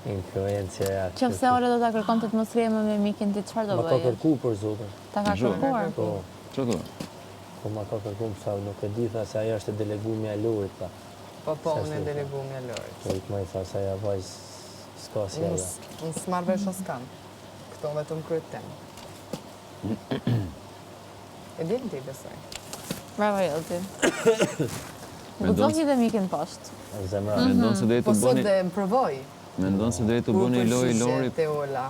Influencerja. Qofse ore do ta kërkonte të mos rrihem me mikin ti, çfarë do Ma ka bëje? kërku për zotin. Ta ka kërkuar? Po, Që thua? po ma ka kërku më sa nuk e di, tha se ajo është e delegumi a Lorit, tha. Po, unë e delegumi a Lorit. Po ik ma i tha se aja vajz s'ka si aja. Unë s'marrë vesh as kam. Këto vetëm kryet tem. E din ti, besoj. Bravo Jelti. Guxon që dhe mikin poshtë. Zemra. Mendon se do jetë Po të sot bëni... dhe më provoj. Mendon se do jetë të bëni loj Lori... Te Ola.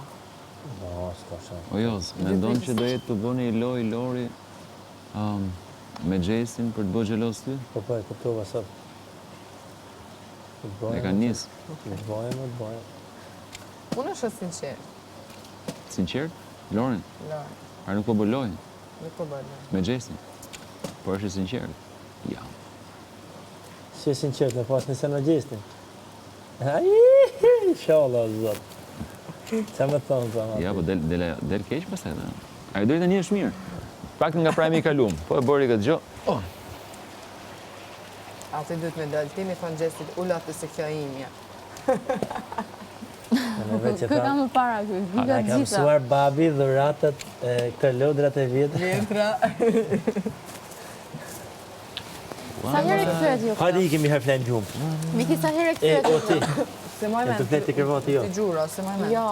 No, s'ka shumë. O jo, mendon që do jetë të bëni loj Lori me Gjesin për të bërë xhelos ty? Po, e kuptova sot. E ka njës. Të bëjmë. Unë është sinqert. Sinqert? Lorin? Lori. A nuk po bërë lojën? Nuk po bërë. Me Gjesin? Por është i sinqert? Ja. Si e sinqert, me pas nëse në gjestin. Inshallah, zot. Qa me thonë, ta ma? Ja, po del keq pastaj da. Ajo deri tani është mirë. Pak nga prajmi i kalum. Po e bëri këtë gjë. Ati duhet me dalë ti, mi thonë gjestit ullat se kjo imja. Kë ka më para ky, A vika ka gjitha. mësuar babi dhuratët, këto lodrat e vjetra. Sa herë kthehet ju? Hajde i kemi herë flenë gjumë. Miki sa herë E, kthehet o ju? ti, Se moj e të fletë të kërvati jo. Ti gjuro, se moj me. Jo.